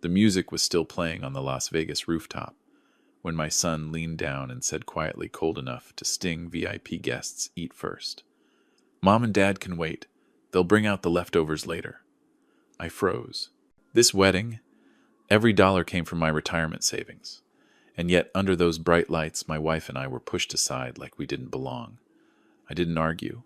The music was still playing on the Las Vegas rooftop when my son leaned down and said quietly, cold enough to sting VIP guests, "Eat first. Mom and Dad can wait. They'll bring out the leftovers later." I froze. This wedding, every dollar came from my retirement savings. And yet, under those bright lights, my wife and I were pushed aside like we didn't belong. I didn't argue.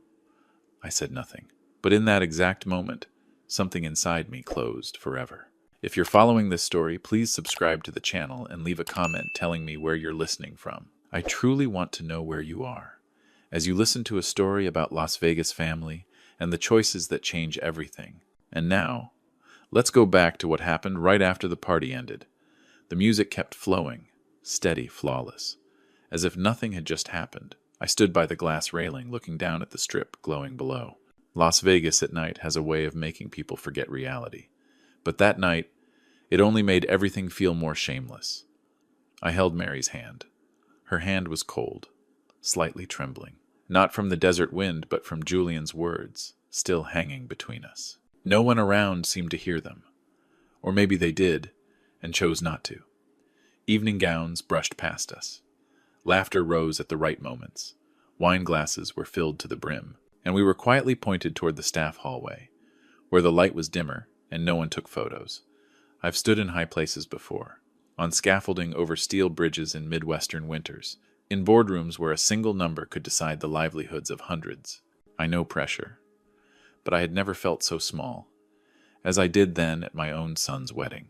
I said nothing. But in that exact moment, something inside me closed forever. If you're following this story, please subscribe to the channel and leave a comment telling me where you're listening from. I truly want to know where you are, as you listen to a story about Las Vegas family and the choices that change everything. And now, let's go back to what happened right after the party ended. The music kept flowing, steady, flawless, as if nothing had just happened. I stood by the glass railing, looking down at the strip glowing below. Las Vegas at night has a way of making people forget reality. But that night, it only made everything feel more shameless. I held Mary's hand. Her hand was cold, slightly trembling, not from the desert wind, but from Julian's words, still hanging between us. No one around seemed to hear them. Or maybe they did, and chose not to. Evening gowns brushed past us. Laughter rose at the right moments. Wine glasses were filled to the brim, and we were quietly pointed toward the staff hallway, where the light was dimmer and no one took photos. I've stood in high places before, on scaffolding over steel bridges in Midwestern winters, in boardrooms where a single number could decide the livelihoods of hundreds. I know pressure, but I had never felt so small, as I did then at my own son's wedding.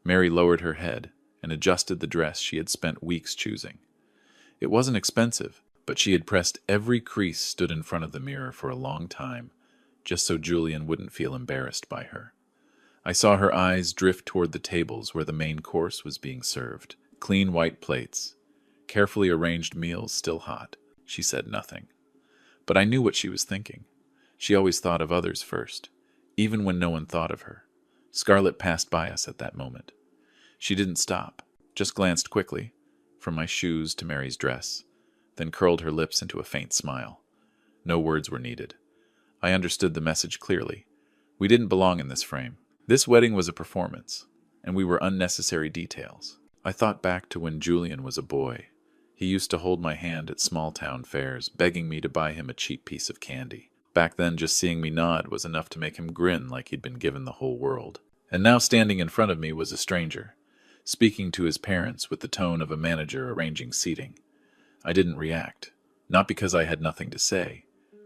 Mary lowered her head and adjusted the dress she had spent weeks choosing. It wasn't expensive, but she had pressed every crease stood in front of the mirror for a long time, just so Julian wouldn't feel embarrassed by her. I saw her eyes drift toward the tables where the main course was being served. Clean white plates, carefully arranged meals still hot. She said nothing. But I knew what she was thinking. She always thought of others first, even when no one thought of her. Scarlett passed by us at that moment. She didn't stop, just glanced quickly, from my shoes to Mary's dress, then curled her lips into a faint smile. No words were needed. I understood the message clearly. We didn't belong in this frame. This wedding was a performance, and we were unnecessary details. I thought back to when Julian was a boy. He used to hold my hand at small-town fairs, begging me to buy him a cheap piece of candy. Back then, just seeing me nod was enough to make him grin like he'd been given the whole world. And now standing in front of me was a stranger, speaking to his parents with the tone of a manager arranging seating. I didn't react, not because I had nothing to say,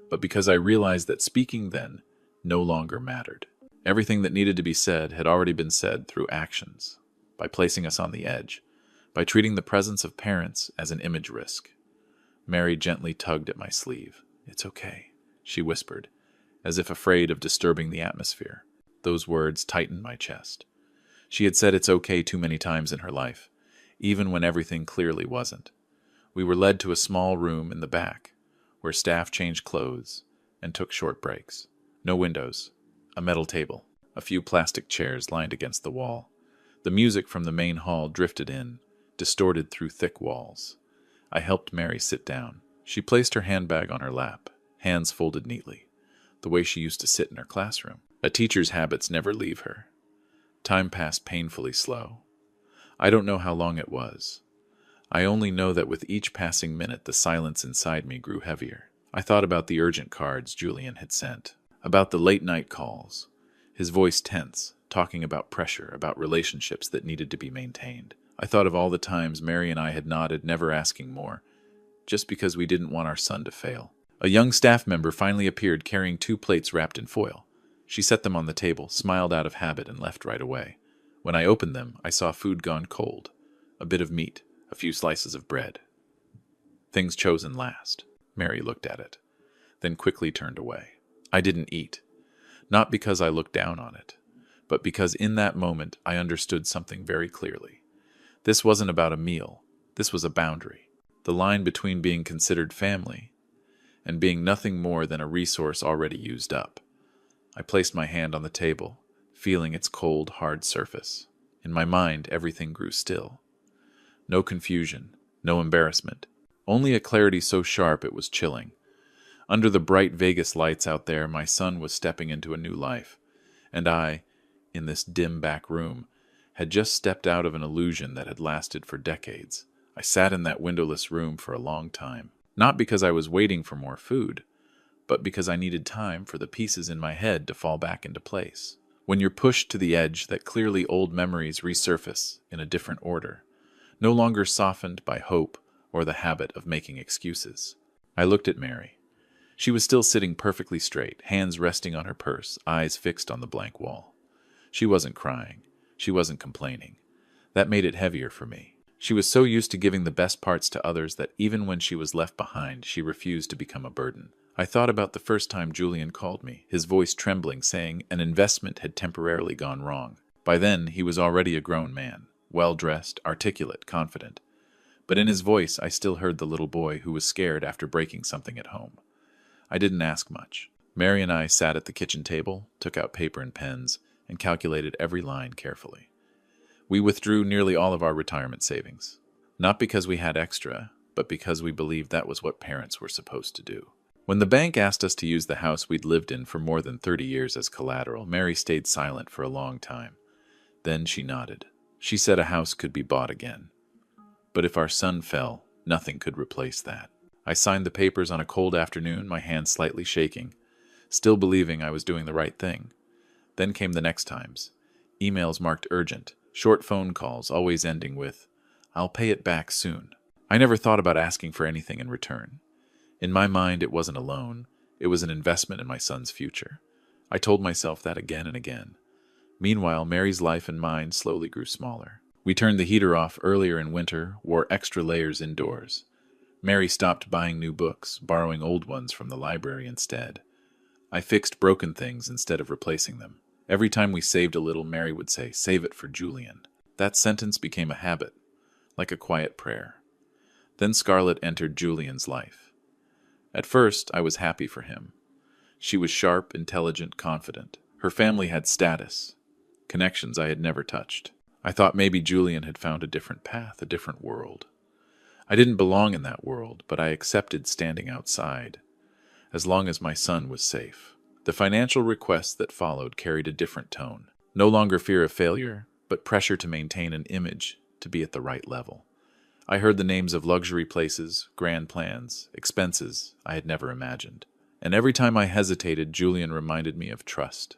but because I realized that speaking then no longer mattered. Everything that needed to be said had already been said through actions, by placing us on the edge, by treating the presence of parents as an image risk. Mary gently tugged at my sleeve. "It's okay," she whispered, as if afraid of disturbing the atmosphere. Those words tightened my chest. She had said it's okay too many times in her life, even when everything clearly wasn't. We were led to a small room in the back, where staff changed clothes and took short breaks. No windows. A metal table, a few plastic chairs lined against the wall. The music from the main hall drifted in, distorted through thick walls. I helped Mary sit down. She placed her handbag on her lap, hands folded neatly, the way she used to sit in her classroom. A teacher's habits never leave her. Time passed painfully slow. I don't know how long it was. I only know that with each passing minute the silence inside me grew heavier. I thought about the urgent cards Julian had sent, about the late-night calls, his voice tense, talking about pressure, about relationships that needed to be maintained. I thought of all the times Mary and I had nodded, never asking more, just because we didn't want our son to fail. A young staff member finally appeared carrying 2 plates wrapped in foil. She set them on the table, smiled out of habit, and left right away. When I opened them, I saw food gone cold, a bit of meat, a few slices of bread. Things chosen last. Mary looked at it, then quickly turned away. I didn't eat, not because I looked down on it, but because in that moment I understood something very clearly. This wasn't about a meal. This was a boundary. The line between being considered family and being nothing more than a resource already used up. I placed my hand on the table, feeling its cold, hard surface. In my mind, everything grew still. No confusion, no embarrassment, only a clarity so sharp it was chilling. Under the bright Vegas lights out there, my son was stepping into a new life, and I, in this dim back room, had just stepped out of an illusion that had lasted for decades. I sat in that windowless room for a long time, not because I was waiting for more food, but because I needed time for the pieces in my head to fall back into place. When you're pushed to the edge, that clearly old memories resurface in a different order, no longer softened by hope or the habit of making excuses. I looked at Mary. She was still sitting perfectly straight, hands resting on her purse, eyes fixed on the blank wall. She wasn't crying. She wasn't complaining. That made it heavier for me. She was so used to giving the best parts to others that even when she was left behind, she refused to become a burden. I thought about the first time Julian called me, his voice trembling, saying an investment had temporarily gone wrong. By then, he was already a grown man, well-dressed, articulate, confident. But in his voice, I still heard the little boy who was scared after breaking something at home. I didn't ask much. Mary and I sat at the kitchen table, took out paper and pens, and calculated every line carefully. We withdrew nearly all of our retirement savings, not because we had extra, but because we believed that was what parents were supposed to do. When the bank asked us to use the house we'd lived in for more than 30 years as collateral, Mary stayed silent for a long time. Then she nodded. She said a house could be bought again. But if our son fell, nothing could replace that. I signed the papers on a cold afternoon, my hand slightly shaking, still believing I was doing the right thing. Then came the next times. Emails marked urgent, short phone calls, always ending with, "I'll pay it back soon." I never thought about asking for anything in return. In my mind, it wasn't a loan. It was an investment in my son's future. I told myself that again and again. Meanwhile, Mary's life and mine slowly grew smaller. We turned the heater off earlier in winter, wore extra layers indoors. Mary stopped buying new books, borrowing old ones from the library instead. I fixed broken things instead of replacing them. Every time we saved a little, Mary would say, "Save it for Julian." That sentence became a habit, like a quiet prayer. Then Scarlett entered Julian's life. At first, I was happy for him. She was sharp, intelligent, confident. Her family had status, connections I had never touched. I thought maybe Julian had found a different path, a different world. I didn't belong in that world, but I accepted standing outside, as long as my son was safe. The financial requests that followed carried a different tone. No longer fear of failure, but pressure to maintain an image, to be at the right level. I heard the names of luxury places, grand plans, expenses I had never imagined. And every time I hesitated, Julian reminded me of trust,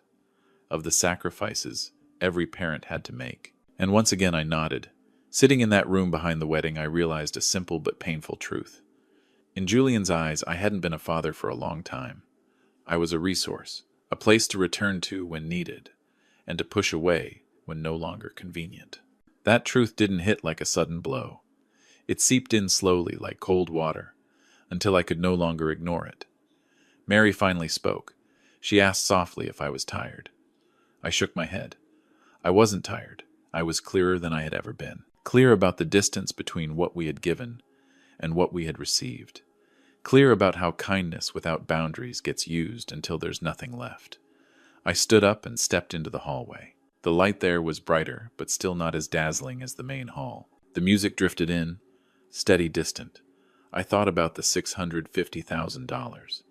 of the sacrifices every parent had to make. And once again I nodded. Sitting in that room behind the wedding, I realized a simple but painful truth. In Julian's eyes, I hadn't been a father for a long time. I was a resource, a place to return to when needed, and to push away when no longer convenient. That truth didn't hit like a sudden blow. It seeped in slowly like cold water, until I could no longer ignore it. Mary finally spoke. She asked softly if I was tired. I shook my head. I wasn't tired. I was clearer than I had ever been. Clear about the distance between what we had given and what we had received. Clear about how kindness without boundaries gets used until there's nothing left. I stood up and stepped into the hallway. The light there was brighter, but still not as dazzling as the main hall. The music drifted in, steady, distant. I thought about the $650,000,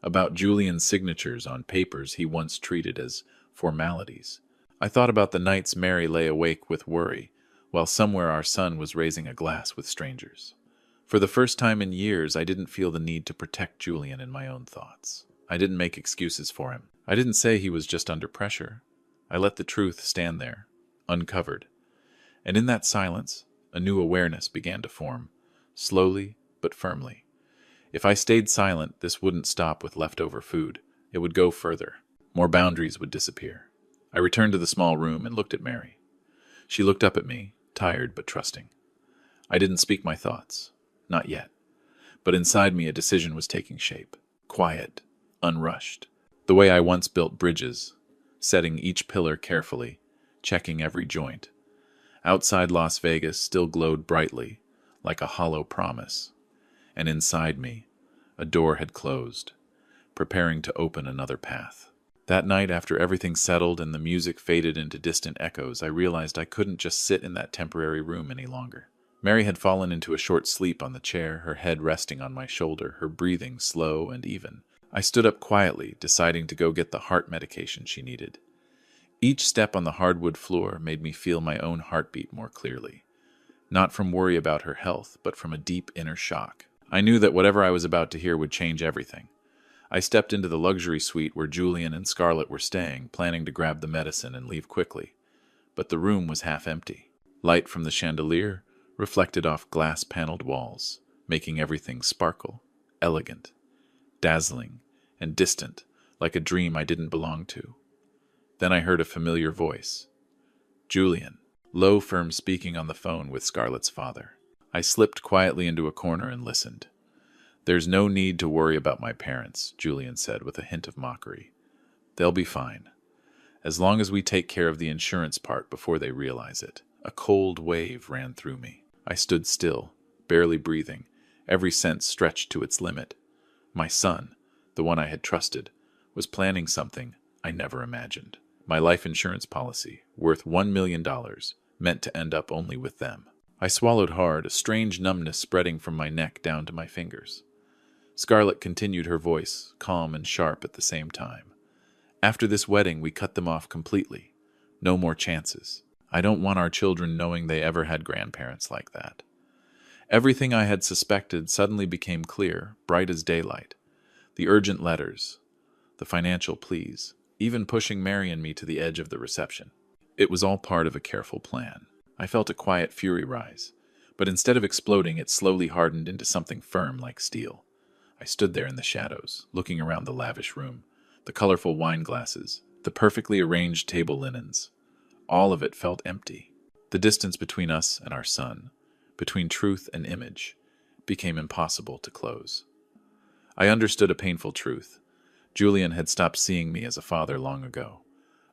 about Julian's signatures on papers he once treated as formalities. I thought about the nights Mary lay awake with worry, while somewhere our son was raising a glass with strangers. For the first time in years, I didn't feel the need to protect Julian in my own thoughts. I didn't make excuses for him. I didn't say he was just under pressure. I let the truth stand there, uncovered. And in that silence, a new awareness began to form, slowly but firmly. If I stayed silent, this wouldn't stop with leftover food. It would go further. More boundaries would disappear. I returned to the small room and looked at Mary. She looked up at me, tired but trusting. I didn't speak my thoughts. Not yet. But inside me a decision was taking shape. Quiet, unrushed. The way I once built bridges, setting each pillar carefully, checking every joint. Outside Las Vegas still glowed brightly, like a hollow promise. And inside me, a door had closed, preparing to open another path. That night, after everything settled and the music faded into distant echoes, I realized I couldn't just sit in that temporary room any longer. Mary had fallen into a short sleep on the chair, her head resting on my shoulder, her breathing slow and even. I stood up quietly, deciding to go get the heart medication she needed. Each step on the hardwood floor made me feel my own heartbeat more clearly, not from worry about her health, but from a deep inner shock. I knew that whatever I was about to hear would change everything. I stepped into the luxury suite where Julian and Scarlett were staying, planning to grab the medicine and leave quickly. But the room was half empty. Light from the chandelier reflected off glass-paneled walls, making everything sparkle, elegant, dazzling, and distant, like a dream I didn't belong to. Then I heard a familiar voice. Julian, low, firm, speaking on the phone with Scarlett's father. I slipped quietly into a corner and listened. "There's no need to worry about my parents," Julian said with a hint of mockery. "They'll be fine. As long as we take care of the insurance part before they realize it." A cold wave ran through me. I stood still, barely breathing, every sense stretched to its limit. My son, the one I had trusted, was planning something I never imagined. My life insurance policy, worth $1 million, meant to end up only with them. I swallowed hard, a strange numbness spreading from my neck down to my fingers. Scarlett continued, her voice calm and sharp at the same time. "After this wedding, we cut them off completely. No more chances. I don't want our children knowing they ever had grandparents like that." Everything I had suspected suddenly became clear, bright as daylight. The urgent letters, the financial pleas, even pushing Mary and me to the edge of the reception. It was all part of a careful plan. I felt a quiet fury rise, but instead of exploding, it slowly hardened into something firm like steel. I stood there in the shadows, looking around the lavish room, the colorful wine glasses, the perfectly arranged table linens. All of it felt empty. The distance between us and our son, between truth and image, became impossible to close. I understood a painful truth. Julian had stopped seeing me as a father long ago.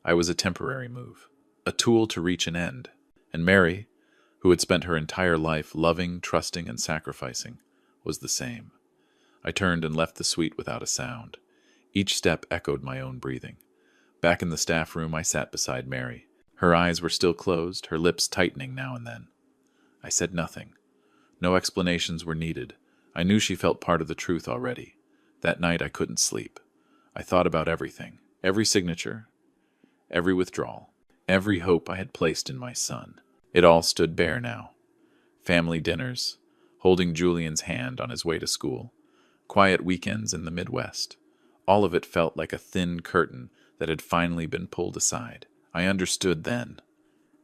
I was a temporary move, a tool to reach an end. And Mary, who had spent her entire life loving, trusting, and sacrificing, was the same. I turned and left the suite without a sound. Each step echoed my own breathing. Back in the staff room, I sat beside Mary. Her eyes were still closed, her lips tightening now and then. I said nothing. No explanations were needed. I knew she felt part of the truth already. That night I couldn't sleep. I thought about everything, every signature, every withdrawal, every hope I had placed in my son. It all stood bare now. Family dinners, holding Julian's hand on his way to school, quiet weekends in the Midwest. All of it felt like a thin curtain that had finally been pulled aside. I understood then.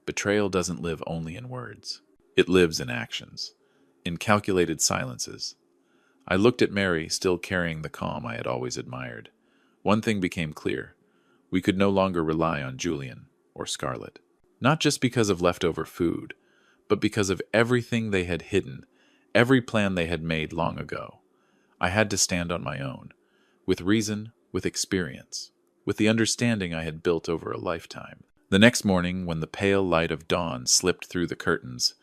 Betrayal doesn't live only in words. It lives in actions, in calculated silences. I looked at Mary, still carrying the calm I had always admired. One thing became clear. We could no longer rely on Julian or Scarlett. Not just because of leftover food, but because of everything they had hidden, every plan they had made long ago. I had to stand on my own, with reason, with experience, with the understanding I had built over a lifetime. The next morning, when the pale light of dawn slipped through the curtains,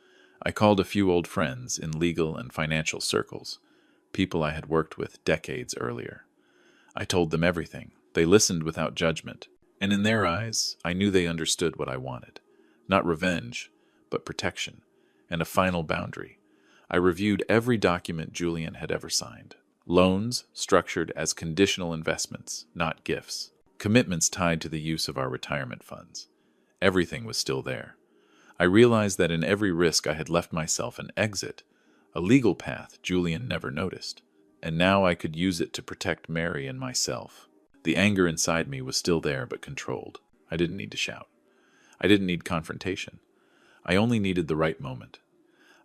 I called a few old friends in legal and financial circles, people I had worked with decades earlier. I told them everything. They listened without judgment, and in their eyes, I knew they understood what I wanted. Not revenge, but protection, and a final boundary. I reviewed every document Julian had ever signed. Loans structured as conditional investments, not gifts. Commitments tied to the use of our retirement funds. Everything was still there. I realized that in every risk I had left myself an exit, a legal path Julian never noticed, and now I could use it to protect Mary and myself. The anger inside me was still there but controlled. I didn't need to shout. I didn't need confrontation. I only needed the right moment.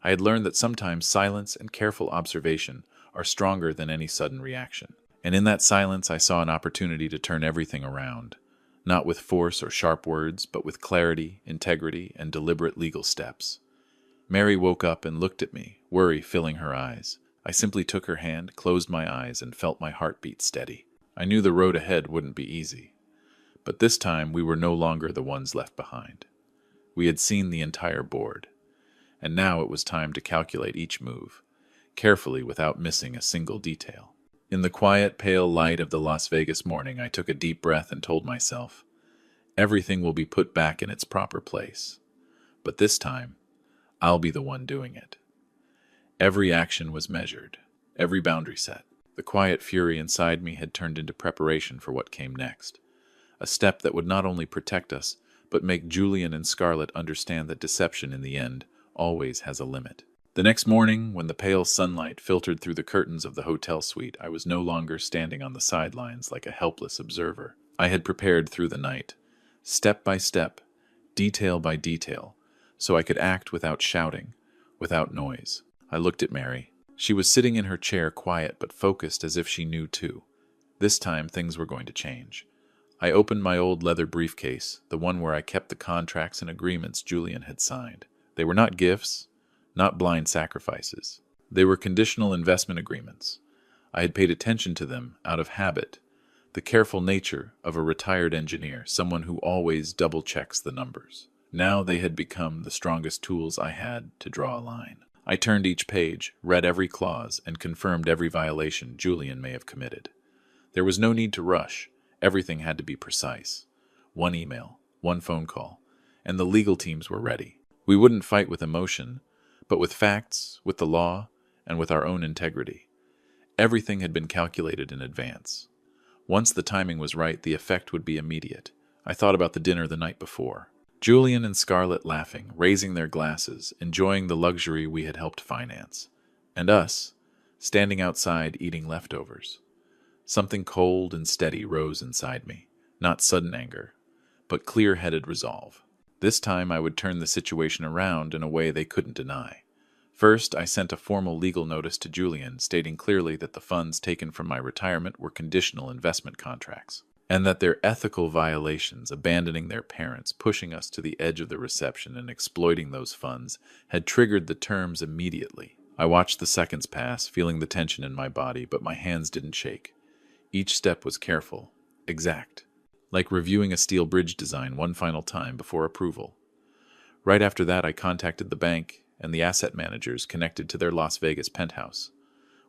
I had learned that sometimes silence and careful observation are stronger than any sudden reaction. And in that silence I saw an opportunity to turn everything around, not with force or sharp words, but with clarity, integrity, and deliberate legal steps. Mary woke up and looked at me, worry filling her eyes. I simply took her hand, closed my eyes, and felt my heartbeat steady. I knew the road ahead wouldn't be easy. But this time we were no longer the ones left behind. We had seen the entire board, and now it was time to calculate each move, carefully without missing a single detail. In the quiet, pale light of the Las Vegas morning, I took a deep breath and told myself, everything will be put back in its proper place. But this time, I'll be the one doing it. Every action was measured, every boundary set. The quiet fury inside me had turned into preparation for what came next. a step that would not only protect us, but make Julian and Scarlett understand that deception in the end always has a limit. The next morning, when the pale sunlight filtered through the curtains of the hotel suite, I was no longer standing on the sidelines like a helpless observer. I had prepared through the night, step by step, detail by detail, so I could act without shouting, without noise. I looked at Mary. She was sitting in her chair, quiet but focused, as if she knew too. This time things were going to change. I opened my old leather briefcase, the one where I kept the contracts and agreements Julian had signed. They were not gifts, not blind sacrifices. They were conditional investment agreements. I had paid attention to them out of habit, the careful nature of a retired engineer, someone who always double-checks the numbers. Now they had become the strongest tools I had to draw a line. I turned each page, read every clause, and confirmed every violation Julian may have committed. There was no need to rush. Everything had to be precise. One email, one phone call, and the legal teams were ready. We wouldn't fight with emotion, but with facts, with the law, and with our own integrity. Everything had been calculated in advance. Once the timing was right, the effect would be immediate. I thought about the dinner the night before. Julian and Scarlett laughing, raising their glasses, enjoying the luxury we had helped finance. And us, standing outside eating leftovers. Something cold and steady rose inside me. Not sudden anger, but clear-headed resolve. This time I would turn the situation around in a way they couldn't deny. First, I sent a formal legal notice to Julian stating clearly that the funds taken from my retirement were conditional investment contracts, and that their ethical violations, abandoning their parents, pushing us to the edge of the reception, and exploiting those funds, had triggered the terms immediately. I watched the seconds pass, feeling the tension in my body, but my hands didn't shake. Each step was careful, exact, like reviewing a steel bridge design one final time before approval. Right after that, I contacted the bank and the asset managers connected to their Las Vegas penthouse.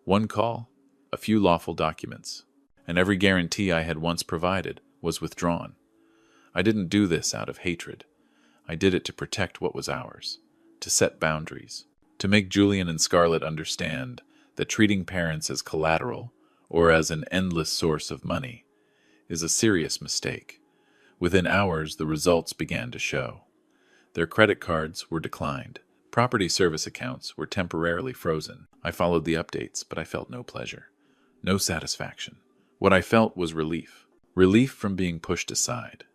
One call, a few lawful documents, and every guarantee I had once provided was withdrawn. I didn't do this out of hatred. I did it to protect what was ours, to set boundaries, to make Julian and Scarlett understand that treating parents as collateral or as an endless source of money is a serious mistake. Within hours, the results began to show. Their credit cards were declined. Property service accounts were temporarily frozen. I followed the updates, but I felt no pleasure, no satisfaction. What I felt was relief. Relief from being pushed aside.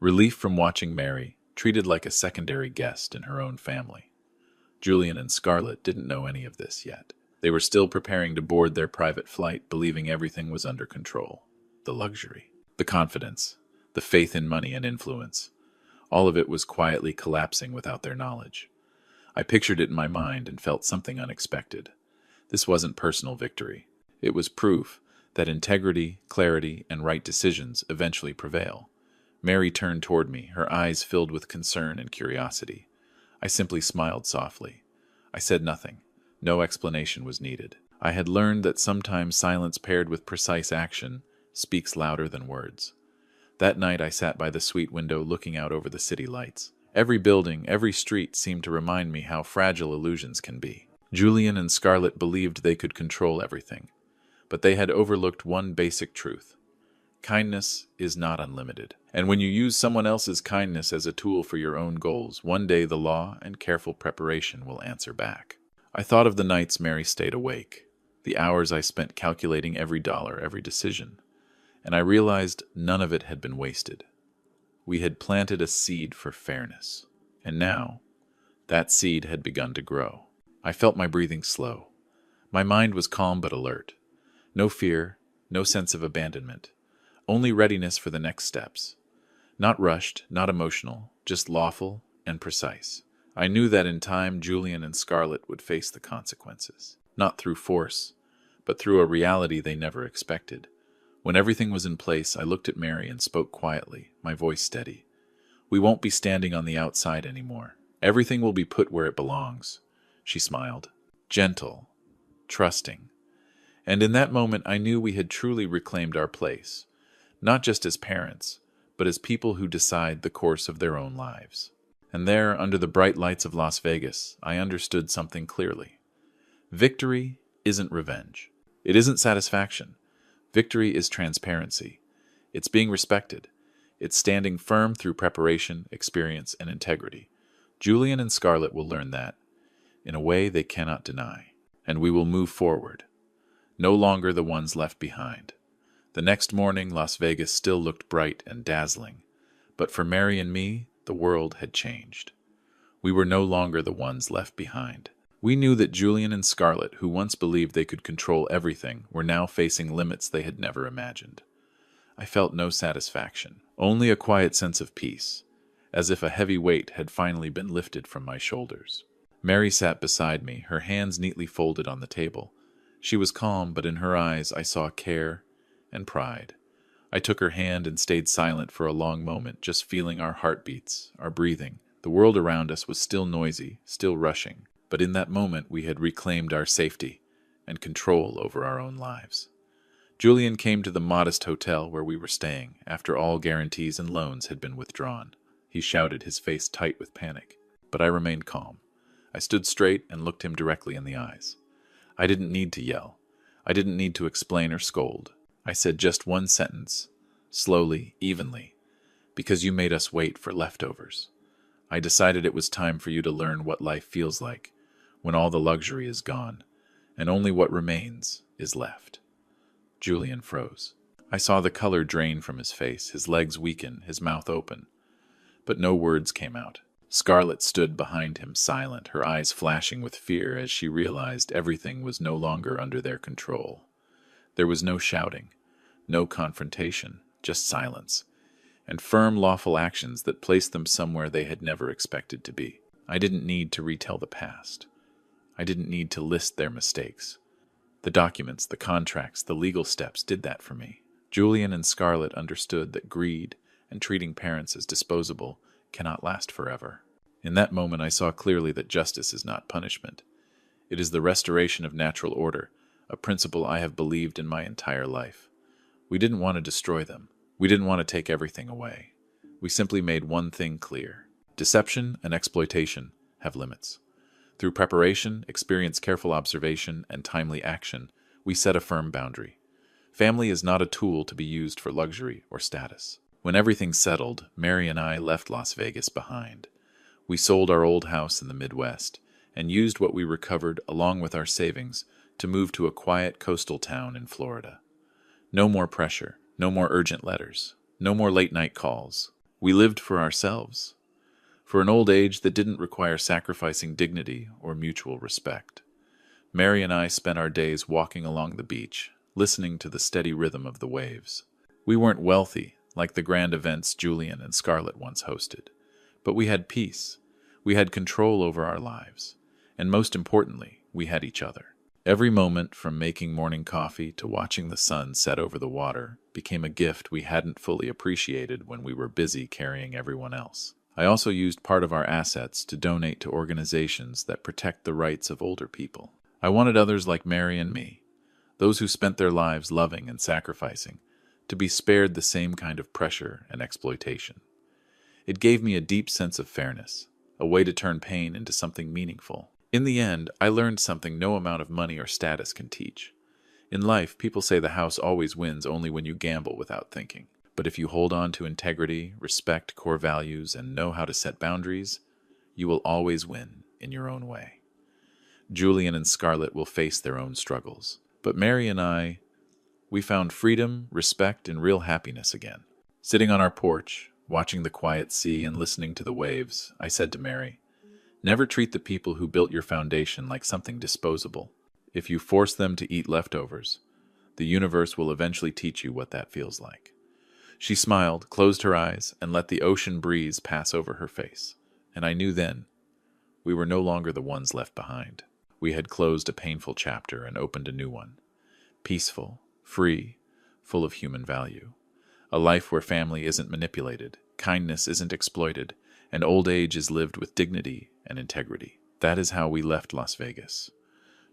Relief from watching Mary treated like a secondary guest in her own family. Julian and Scarlett didn't know any of this yet. They were still preparing to board their private flight, believing everything was under control. The luxury, the confidence, the faith in money and influence. All of it was quietly collapsing without their knowledge. I pictured it in my mind and felt something unexpected. This wasn't personal victory. It was proof that integrity, clarity, and right decisions eventually prevail. Mary turned toward me, her eyes filled with concern and curiosity. I simply smiled softly. I said nothing. No explanation was needed. I had learned that sometimes silence paired with precise action speaks louder than words. That night I sat by the suite window looking out over the city lights. Every building, every street seemed to remind me how fragile illusions can be. Julian and Scarlett believed they could control everything, but they had overlooked one basic truth. Kindness is not unlimited, and when you use someone else's kindness as a tool for your own goals, one day the law and careful preparation will answer back. I thought of the nights Mary stayed awake, the hours I spent calculating every dollar, every decision, and I realized none of it had been wasted. We had planted a seed for fairness, and now that seed had begun to grow. I felt my breathing slow. My mind was calm but alert. No fear, no sense of abandonment, only readiness for the next steps. Not rushed, not emotional, just lawful and precise. I knew that in time Julian and Scarlett would face the consequences, not through force, but through a reality they never expected. When everything was in place, I looked at Mary and spoke quietly, my voice steady. We won't be standing on the outside anymore. Everything will be put where it belongs. She smiled, gentle, trusting. And in that moment, I knew we had truly reclaimed our place, not just as parents, but as people who decide the course of their own lives. And there, under the bright lights of Las Vegas, I understood something clearly. Victory isn't revenge. It isn't satisfaction. Victory is transparency. It's being respected. It's standing firm through preparation, experience, and integrity. Julian and Scarlett will learn that, in a way they cannot deny. And we will move forward, no longer the ones left behind. The next morning, Las Vegas still looked bright and dazzling, but for Mary and me, the world had changed. We were no longer the ones left behind. We knew that Julian and Scarlett, who once believed they could control everything, were now facing limits they had never imagined. I felt no satisfaction, only a quiet sense of peace, as if a heavy weight had finally been lifted from my shoulders. Mary sat beside me, her hands neatly folded on the table. She was calm, but in her eyes I saw care and pride. I took her hand and stayed silent for a long moment, just feeling our heartbeats, our breathing. The world around us was still noisy, still rushing, but in that moment we had reclaimed our safety and control over our own lives. Julian came to the modest hotel where we were staying, after all guarantees and loans had been withdrawn. He shouted, his face tight with panic, but I remained calm. I stood straight and looked him directly in the eyes. I didn't need to yell. I didn't need to explain or scold. I said just one sentence, slowly, evenly, because you made us wait for leftovers. I decided it was time for you to learn what life feels like when all the luxury is gone, and only what remains is left. Julian froze. I saw the color drain from his face, his legs weaken, his mouth open. But no words came out. Scarlett stood behind him, silent, her eyes flashing with fear as she realized everything was no longer under their control. There was no shouting, no confrontation, just silence, and firm, lawful actions that placed them somewhere they had never expected to be. I didn't need to retell the past. I didn't need to list their mistakes. The documents, the contracts, the legal steps did that for me. Julian and Scarlett understood that greed and treating parents as disposable cannot last forever. In that moment, I saw clearly that justice is not punishment. It is the restoration of natural order, a principle I have believed in my entire life. We didn't want to destroy them. We didn't want to take everything away. We simply made one thing clear. Deception and exploitation have limits. Through preparation, experience, careful observation, and timely action, we set a firm boundary. Family is not a tool to be used for luxury or status. When everything settled, Mary and I left Las Vegas behind. We sold our old house in the Midwest and used what we recovered along with our savings to move to a quiet coastal town in Florida. No more pressure, no more urgent letters, no more late-night calls. We lived for ourselves, for an old age that didn't require sacrificing dignity or mutual respect. Mary and I spent our days walking along the beach, listening to the steady rhythm of the waves. We weren't wealthy, like the grand events Julian and Scarlett once hosted, but we had peace. We had control over our lives, and most importantly, we had each other. Every moment, from making morning coffee to watching the sun set over the water, became a gift we hadn't fully appreciated when we were busy carrying everyone else. I also used part of our assets to donate to organizations that protect the rights of older people. I wanted others like Mary and me, those who spent their lives loving and sacrificing, to be spared the same kind of pressure and exploitation. It gave me a deep sense of fairness, a way to turn pain into something meaningful. In the end, I learned something no amount of money or status can teach. In life, people say the house always wins only when you gamble without thinking. But if you hold on to integrity, respect core values, and know how to set boundaries, you will always win in your own way. Julian and Scarlett will face their own struggles, but Mary and I, we found freedom, respect, and real happiness again. Sitting on our porch, watching the quiet sea and listening to the waves, I said to Mary, "Never treat the people who built your foundation like something disposable. If you force them to eat leftovers, the universe will eventually teach you what that feels like." She smiled, closed her eyes, and let the ocean breeze pass over her face. And I knew then, we were no longer the ones left behind. We had closed a painful chapter and opened a new one. Peaceful, free, full of human value. A life where family isn't manipulated, kindness isn't exploited, and old age is lived with dignity and integrity. That is how we left Las Vegas.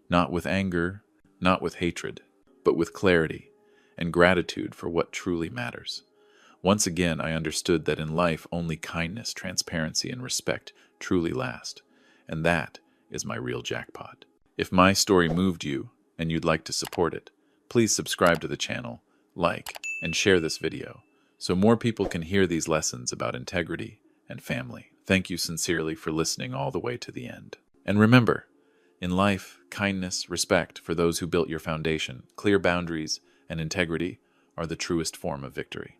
Not with anger, not with hatred, but with clarity and gratitude for what truly matters. Once again, I understood that in life only kindness, transparency, and respect truly last, and that is my real jackpot. If my story moved you and you'd like to support it, please subscribe to the channel, like, and share this video so more people can hear these lessons about integrity and family. Thank you sincerely for listening all the way to the end. And remember, in life, kindness, respect for those who built your foundation, clear boundaries, and integrity are the truest form of victory.